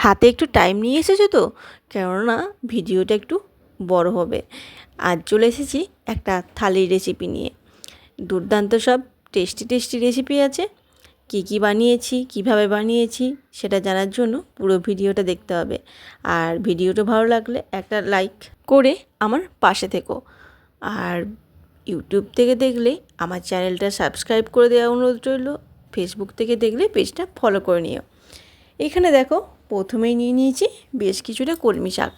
হাতে একটু টাইম নিয়ে এসেছো তো, কেননা ভিডিওটা একটু বড় হবে। আজ চলে এসেছি একটা থালির রেসিপি নিয়ে। দুর্দান্ত সব টেস্টি টেস্টি রেসিপি আছে। কী কী বানিয়েছি, কিভাবে বানিয়েছি সেটা জানার জন্য পুরো ভিডিওটা দেখতে হবে। আর ভিডিওটা ভালো লাগলে একটা লাইক করে আমার পাশে থেকো। আর ইউটিউব থেকে দেখলে আমার চ্যানেলটা সাবস্ক্রাইব করে দেওয়া অনুরোধ রইল। ফেসবুক থেকে দেখলে পেজটা ফলো করে নিও। এখানে দেখো, প্রথমেই নিয়ে নিয়েছি বেশ কিছুটা কলমি শাক।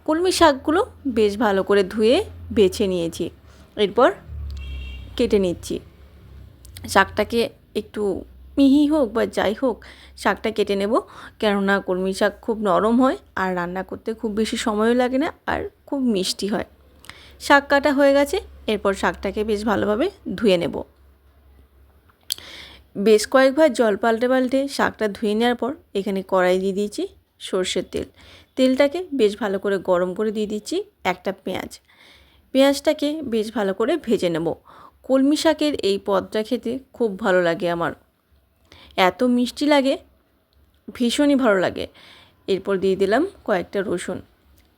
কলমি শাকগুলো বেশ ভালো করে ধুয়ে বেছে নিয়েছি। এরপর কেটে নিচ্ছি। শাকটাকে একটু মিহি হোক বা যাই হোক, শাকটা কেটে নেব, কেননা কলমি শাক খুব নরম হয় আর রান্না করতে খুব বেশি সময়ও লাগে না আর খুব মিষ্টি হয়। শাক কাটা হয়ে গেছে। এরপর শাকটাকে বেশ ভালোভাবে ধুয়ে নেব। বেশ কয়েকবার জল পাল্টে পাল্টে শাকটা ধুয়ে নেওয়ার পর এখানে কড়াই দিয়ে দিয়েছি সর্ষের তেল। তেলটাকে বেশ ভালো করে গরম করে দিয়ে দিচ্ছি একটা পেঁয়াজ। পেঁয়াজটাকে বেশ ভালো করে ভেজে নেব। কলমি শাকের এই পদটা খেতে খুব ভালো লাগে আমার, এত মিষ্টি লাগে, ভীষণই ভালো লাগে। এরপর দিয়ে দিলাম কয়েকটা রসুন।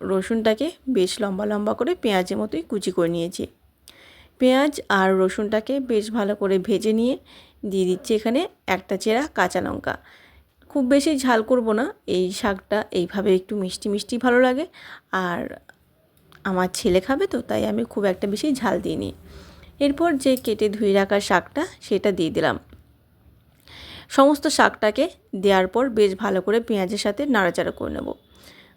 রসুনটাকে বেশ লম্বা লম্বা করে পেঁয়াজের মতোই কুচি করে নিয়েছি। পেঁয়াজ আর রসুনটাকে বেশ ভালো করে ভেজে নিয়ে দিয়ে দিচ্ছি এখানে একটা চেরা কাঁচা লঙ্কা। খুব বেশি ঝাল করব না, এই শাকটা এইভাবে একটু মিষ্টি মিষ্টি ভালো লাগে। আর আমার ছেলে খাবে তো, তাই আমি খুব একটা বেশি ঝাল দিইনি। এরপর যে কেটে ধুয়ে রাখা শাকটা সেটা দিয়ে দিলাম। সমস্ত শাকটাকে দেওয়ার পর বেশ ভালো করে পেঁয়াজের সাথে নাড়াচাড়া করে নেব।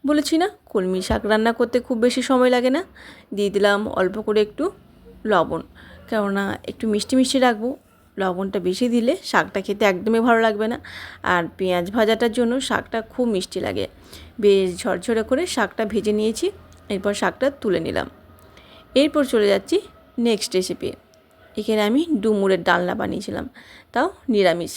বলেছি না, কলমি শাক রান্না করতে খুব বেশি সময় লাগে না। দিয়ে দিলাম অল্প করে একটু লবণ, কেননা একটু মিষ্টি মিষ্টি রাখবো। লবণটা বেশি দিলে শাকটা খেতে একদমই ভালো লাগবে না। আর পেঁয়াজ ভাজাটার জন্য শাকটা খুব মিষ্টি লাগে। বেশ ঝরঝরে করে শাকটা ভেজে নিয়েছি। এরপর শাকটা তুলে নিলাম। এরপর চলে যাচ্ছি নেক্সট রেসিপি। এখানে আমি ডুমুরের ডালনা বানিয়েছিলাম, তাও নিরামিষ।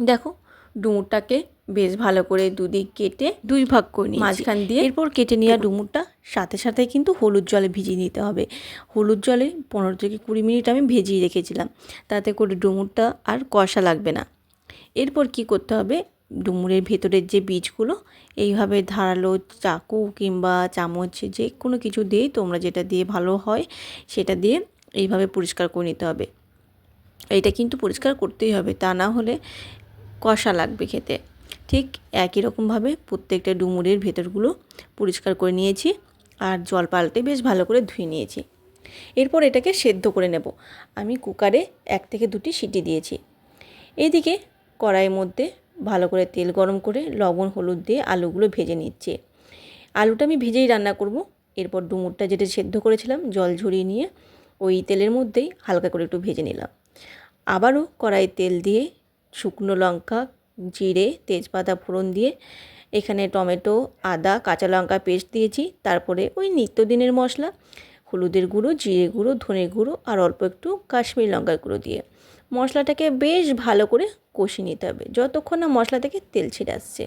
দেখো, ডুমুরটাকে বেশ ভালো করে দুদিক কেটে দুই ভাগ করে নিই মাঝখান দিয়ে। এরপর কেটে নেওয়া ডুমুরটা সাথে সাথে কিন্তু হলুদ জলে ভিজিয়ে নিতে হবে। হলুদ জলে 15 থেকে 20 মিনিট আমি ভিজিয়ে রেখেছিলাম, তাতে করে ডুমুরটা আর কষা লাগবে না। এরপর কি করতে হবে, ডুমুরের ভেতরের যে বীজগুলো এইভাবে ধারালো চাকু কিংবা চামচ যে কোনো কিছু দিয়েই, তোমরা যেটা দিয়ে ভালো হয় সেটা দিয়ে এইভাবে পরিষ্কার করে নিতে হবে। এইটা কিন্তু পরিষ্কার করতেই হবে, তা না হলে কষা লাগবে খেতে। ঠিক একই রকমভাবে প্রত্যেকটা ডুমুরের ভেতরগুলো পরিষ্কার করে নিয়েছি আর জল পাল্টে বেশ ভালো করে ধুয়ে নিয়েছি। এরপর এটাকে সেদ্ধ করে নেব। আমি কুকারে 1 থেকে 2টি সিটি দিয়েছি। এইদিকে কড়াইয়ের মধ্যে ভালো করে তেল গরম করে লবণ হলুদ দিয়ে আলুগুলো ভেজে নিচ্ছি। আলুটা আমি ভেজেই রান্না করব। এরপর ডুমুরটা যেটা সেদ্ধ করেছিলাম জল ঝরিয়ে নিয়ে ওই তেলের মধ্যেই হালকা করে একটু ভেজে নিলাম। আবারও কড়াইয়ে তেল দিয়ে শুকনো লঙ্কা, জিরে, তেজপাতা ফোড়ন দিয়ে এখানে টমেটো, আদা, কাঁচা লঙ্কা পেস্ট দিয়েছি। তারপরে ওই নিত্যদিনের মশলা হলুদের গুঁড়ো, জিরে গুঁড়ো, ধনে গুঁড়ো আর অল্প একটু কাশ্মীরি লঙ্কার গুঁড়ো দিয়ে মশলাটাকে বেশ ভালো করে কষিয়ে নিতে হবে যতক্ষণ না মশলা থেকে তেল ছেড়ে আসছে।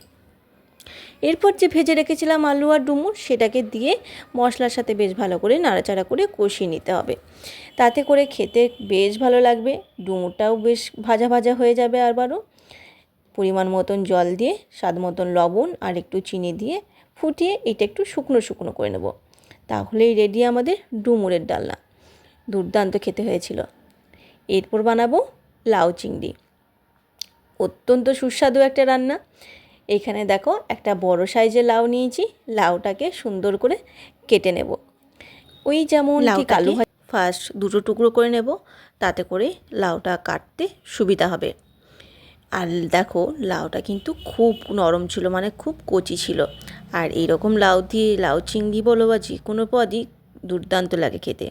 এরপর যে ভেজে রেখেছিলাম আলু আর ডুমুর সেটাকে দিয়ে মশলার সাথে বেশ ভালো করে নাড়াচাড়া করে কষিয়ে নিতে হবে। তাতে করে খেতে বেশ ভালো লাগবে, ডুমুরটাও বেশ ভাজা ভাজা হয়ে যাবে। আবারও পরিমাণ মতন জল দিয়ে স্বাদ মতন লবণ আর একটু চিনি দিয়ে ফুটিয়ে এটা একটু শুকনো শুকনো করে নেব। তাহলেই রেডি আমাদের ডুমুরের ডালনা। দুর্দান্ত খেতে হয়েছিল। এরপর বানাবো লাউ চিংড়ি, অত্যন্ত সুস্বাদু একটা রান্না। এখানে দেখো একটা বড় সাইজের লাউ নিয়েছি। লাউটাকে সুন্দর করে কেটে নেব। ওই যেমন ঠিক আলু ফার্স্ট 2টো টুকরো করে নেব, তাতে করে লাউটা কাটতে সুবিধা হবে। আর দেখো, লাউটা কিন্তু খুব নরম ছিল, মানে খুব কচি ছিল। আর এইরকম লাউ দিয়ে লাউ চিংড়ি বলো বা যে কোনো পদই দুর্দান্ত লাগে খেতে।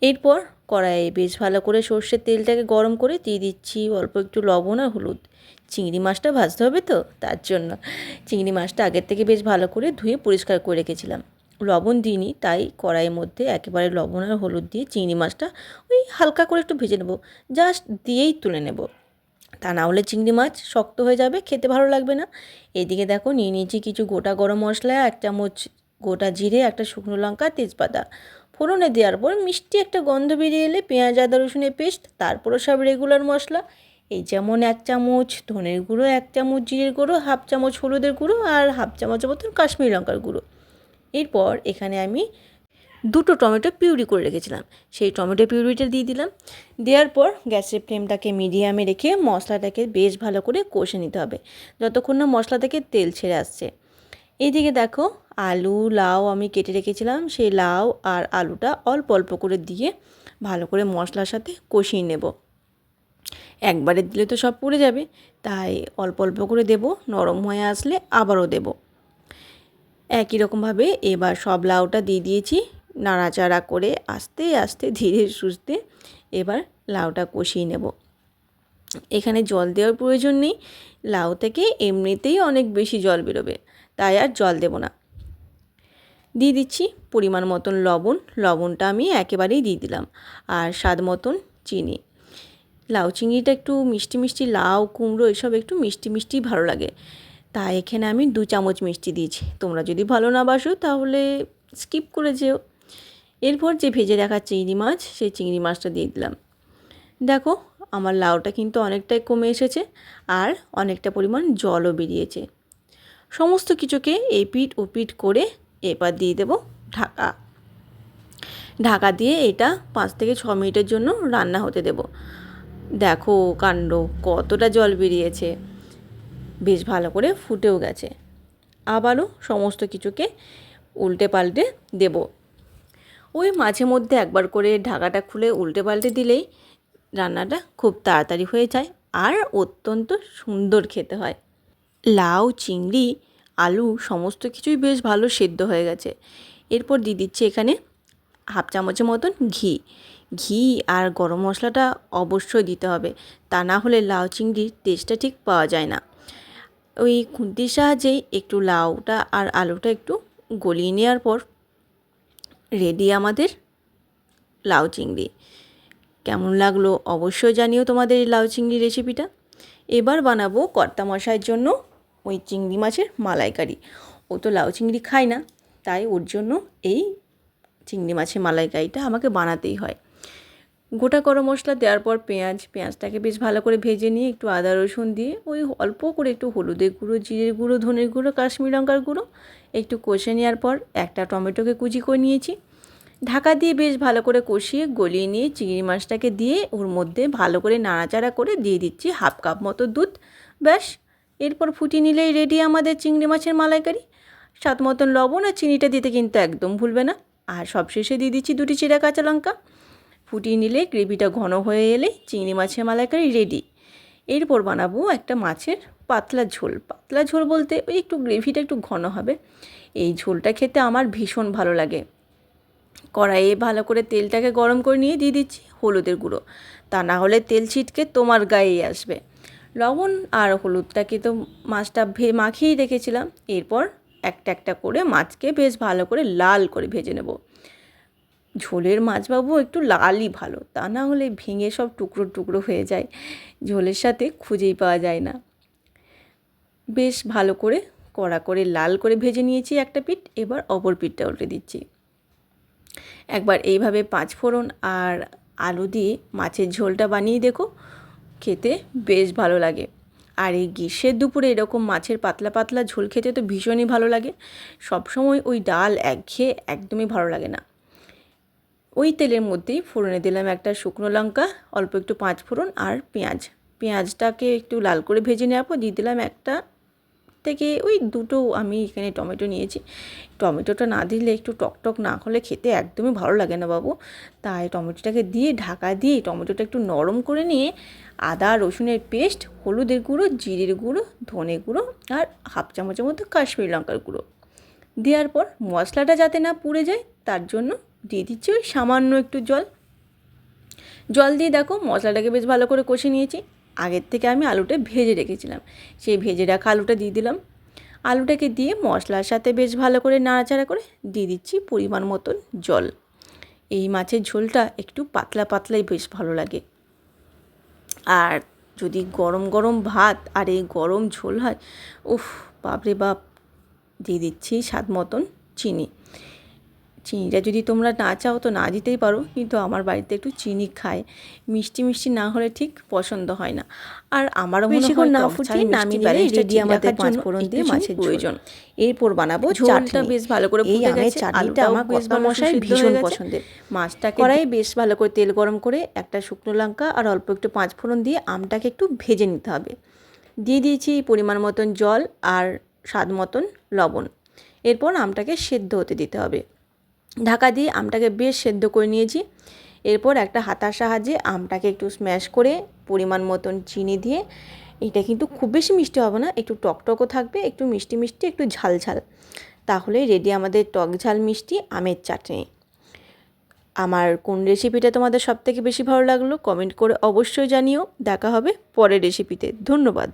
এরপর কড়াইয়ে বেশ ভালো করে সর্ষের তেলটাকে গরম করে দিয়ে দিচ্ছি অল্প একটু লবণ আর হলুদ। চিংড়ি মাছটা ভাজতে হবে তো, তার জন্য চিংড়ি মাছটা আগের থেকে বেশ ভালো করে ধুয়ে পরিষ্কার করে রেখেছিলাম। লবণ দিইনি, তাই কড়াইয়ের মধ্যে একেবারে লবণ আর হলুদ দিয়ে চিংড়ি মাছটা ওই হালকা করে একটু ভেজে নেব, জাস্ট দিয়েই তুলে নেব। তা না হলে চিংড়ি মাছ শক্ত হয়ে যাবে, খেতে ভালো লাগবে না। এদিকে দেখো নিয়ে নিয়েছি কিছু গোটা গরম মশলা, 1 চামচ গোটা জিরে, একটা শুকনো লঙ্কা, তেজপাতা। ফোড়নে দেওয়ার পর মিষ্টি একটা গন্ধ বেরিয়ে এলে পেঁয়াজ আদা রসুনের পেস্ট, তারপরও সব রেগুলার মশলা। এই যেমন 1 চামচ ধনের গুঁড়ো, 1 চামচ জিরের গুঁড়ো, হাফ চামচ হলুদের গুঁড়ো আর হাফ চামচের মতন কাশ্মীরি লঙ্কার গুঁড়ো। এরপর এখানে আমি 2টো টমেটো পিউরি করে রেখেছিলাম, সেই টমেটো পিউরিটা দিয়ে দিলাম। দেওয়ার পর গ্যাসের ফ্লেমটাকে মিডিয়ামে রেখে মশলাটাকে বেশ ভালো করে কষে নিতে হবে যতক্ষণ না মশলা থেকে তেল ছেড়ে আসছে। এইদিকে দেখো আলু লাউ আমি কেটে রেখেছিলাম, সেই লাউ আর আলুটা অল্প অল্প করে দিয়ে ভালো করে মশলার সাথে কষিয়ে নেব। একবারে দিলে তো সব পুড়ে যাবে, তাই অল্প অল্প করে দেব, নরম হয়ে আসলে আবারও দেব। একই রকমভাবে এবার সব লাউটা দিয়ে দিয়েছি, নাড়াচাড়া করে আস্তে আস্তে ধীরে সুস্থে এবার লাউটা কষিয়ে নেব। এখানে জল দেওয়ার প্রয়োজন নেই, লাউ থেকে এমনিতেই অনেক বেশি জল বেরোবে, তাই আর জল দেব না। দিয়ে দিচ্ছি পরিমাণ মতন লবণ, লবণটা আমি একেবারেই দিয়ে দিলাম, আর স্বাদ মতন চিনি। লাউ চিংড়িটা একটু মিষ্টি মিষ্টি, লাউ কুমড়ো এসব একটু মিষ্টি মিষ্টি ভালো লাগে, তাই এখানে আমি 2 চামচ মিষ্টি দিয়েছি। তোমরা যদি ভালো না বাসো তাহলে স্কিপ করে যেও। এরপর যে ভেজে রাখা চিংড়ি মাছ, সেই চিংড়ি মাছটা দিয়ে দিলাম। দেখো আমার লাউটা কিন্তু অনেকটাই কমে এসেছে আর অনেকটা পরিমাণ জলও বেরিয়েছে। সমস্ত কিছুকে এপিট ওপিট করে এবার দিয়ে দেব ঢাকা। ঢাকা দিয়ে এটা 5 থেকে 6 মিনিটের জন্য রান্না হতে দেব। দেখো কাণ্ড, কতটা জল বেরিয়েছে, বেশ ভালো করে ফুটেও গেছে। আবারও সমস্ত কিছুকে উল্টে পাল্টে দেব। ওই মাঝে মধ্যে একবার করে ঢাকাটা খুলে উল্টে পাল্টে দিলেই রান্নাটা খুব তাড়াতাড়ি হয়ে যায় আর অত্যন্ত সুন্দর খেতে হয়। লাউ চিংড়ি আলু সমস্ত কিছুই বেশ ভালো সেদ্ধ হয়ে গেছে। এরপর দিয়ে দিচ্ছি এখানে হাফ চামচের মতন ঘি। ঘি আর গরম মশলাটা অবশ্যই দিতে হবে, তা না হলে লাউ চিংড়ির টেস্টটা ঠিক পাওয়া যায় না। ওই খুন্তির সাহায্যেই একটু লাউটা আর আলুটা একটু গলিয়ে নেওয়ার পর রেডি আমাদের লাউ চিংড়ি। কেমন লাগলো অবশ্যই জানিও তোমাদের এই লাউ চিংড়ি রেসিপিটা। এবার বানাবো কর্তামশাইয়ের জন্য ওই চিংড়ি মাছের মালাইকারি। ও তো লাউ চিংড়ি খায় না, তাই ওর জন্য এই চিংড়ি মাছের মালাইকারিটা আমাকে বানাতেই হয়। গোটা গরম মশলা দেওয়ার পর পেঁয়াজটাকে বেশ ভালো করে ভেজে নিয়ে একটু আদা রসুন দিয়ে ওই অল্প করে একটু হলুদের গুঁড়ো, জিরের গুঁড়ো, ধনের গুঁড়ো, কাশ্মীরি লঙ্কার গুঁড়ো একটু কষে নেওয়ার পর একটা টমেটোকে কুচি করে নিয়েছি। ঢাকা দিয়ে বেশ ভালো করে কষিয়ে গলিয়ে নিয়ে চিংড়ি মাছটাকে দিয়ে ওর মধ্যে ভালো করে নাড়াচাড়া করে দিয়ে দিচ্ছি হাফ কাপ মতো দুধ। ব্যাস, এরপর ফুটিয়ে নিলেই রেডি আমাদের চিংড়ি মাছের মালাইকারি। স্বাদ মতন লবণ আর চিনিটা দিতে কিন্তু একদম ভুলবে না। আর সবশেষে দিয়ে দিচ্ছি 2টি চিরা কাঁচা লঙ্কা। ফুটিয়ে নিলে গ্রেভিটা ঘন হয়ে এলে চিংড়ি মাছের মালাইকারি রেডি। এরপর বানাবো একটা মাছের পাতলা ঝোল। পাতলা ঝোল বলতে ওই একটু গ্রেভিটা একটু ঘন হবে। এই ঝোলটা খেতে আমার ভীষণ ভালো লাগে। কড়াইয়ে ভালো করে তেলটাকে গরম করে নিয়ে দিয়ে দিচ্ছি হলুদের গুঁড়ো, তা না হলে তেল ছিটকে তোমার গায়েই আসবে। লবণ আর হলুদটাকে তো মাছটা মাখিয়েই রেখেছিলাম। এরপর একটা একটা করে মাছকে বেশ ভালো করে লাল করে ভেজে নেব। ঝোলের মাছ বাবু একটু লালই ভালো, তা না হলে ভেঙে সব টুকরো টুকরো হয়ে যায়, ঝোলের সাথে খুঁজেই পাওয়া যায় না। বেশ ভালো করে কড়া করে লাল করে ভেজে নিয়েছি একটা পিঠ, এবার অপর পিঠটা উল্টে দিচ্ছি। একবার এইভাবে 5 ফোড়ন আর আলু দিয়ে মাছের ঝোলটা বানিয়ে দেখো, খেতে বেশ ভালো লাগে। আর এই গ্রীষ্মের দুপুরে এরকম মাছের পাতলা পাতলা ঝোল খেতে তো ভীষণই ভালো লাগে। সবসময় ওই ডাল একঘেয়ে একদমই ভালো লাগে না। ওই তেলের মধ্যেই ফোড়নে দিলাম একটা শুকনো লঙ্কা, অল্প একটু 5 ফোড়ন আর পেঁয়াজটাকে একটু লাল করে ভেজে নেওয়ার পর দিয়ে দিলাম একটা থেকে ওই 2টো আমি এখানে টমেটো নিয়েছি। টমেটোটা না দিলে একটু টকটক না হলে খেতে একদমই ভালো লাগে না বাবু, তাই টমেটোটাকে দিয়ে ঢাকা দিয়ে টমেটোটা একটু নরম করে নিয়ে আদা রসুনের পেস্ট, হলুদের গুঁড়ো, জিরের গুঁড়ো, ধনে গুঁড়ো আর হাফ চামচের মতো কাশ্মীরি লঙ্কার গুঁড়ো দেওয়ার পর মশলাটা যাতে না পুড়ে যায় তার জন্য দিয়ে দিচ্ছি ওই সামান্য একটু জল দিয়ে দেখো মশলাটাকে বেশ ভালো করে কষে নিয়েছি। আগের থেকে আমি আলুটা ভেজে রেখেছিলাম, সেই ভেজে রাখা আলুটা দিয়ে দিলাম। আলুটাকে দিয়ে মশলার সাথে বেশ ভালো করে নাড়াচাড়া করে দিয়ে দিচ্ছি পরিমাণ মতন জল। এই মাছের ঝোলটা একটু পাতলা পাতলাই বেশ ভালো লাগে। আর যদি গরম গরম ভাত আর এই গরম ঝোল হয়, উফ বাপরে বাপ। দিয়ে দিচ্ছি স্বাদ মতন চিনি। চিনিটা যদি তোমরা না চাও তো না দিতেই পারো, কিন্তু আমার বাড়িতে একটু চিনি খায়, মিষ্টি মিষ্টি না হলে ঠিক পছন্দ হয় না। আর আমারও বেশিক্ষণ না ফুটিয়ে নামিয়ে নিলেই রেডি আমাদের পাঁচ ফোড়ন দিয়ে মাছের প্রয়োজন। এরপর বানাবো ঝোলটা বেশ ভালো করে ফুটে গেছে। চাটনিটা আমার বেশ মশাই ভীষণ পছন্দের। মাছটাকে কড়াইয়ে বেশ ভালো করে তেল গরম করে একটা শুকনো লঙ্কা আর অল্প একটু পাঁচ ফোড়ন দিয়ে আমটাকে একটু ভেজে নিতে হবে। দিয়ে দিয়েছি পরিমাণ মতন জল আর স্বাদ মতন লবণ। এরপর আমটাকে সেদ্ধ হতে দিতে হবে। ঢাকা দিয়ে আমটাকে বেশ সেদ্ধ করে নিয়েছি। এরপর একটা হাতার সাহায্যে আমটাকে একটু স্ম্যাশ করে পরিমাণ মতন চিনি দিয়ে, এটা কিন্তু খুব বেশি মিষ্টি হবে না, একটু টকটকও থাকবে, একটু মিষ্টি মিষ্টি, একটু ঝাল ঝাল, তাহলে রেডি আমাদের টক ঝাল মিষ্টি আমের চাটনি। আমার কোন রেসিপিটা তোমাদের সবথেকে বেশি ভালো লাগলো কমেন্ট করে অবশ্যই জানিও। দেখা হবে পরের রেসিপিতে। ধন্যবাদ।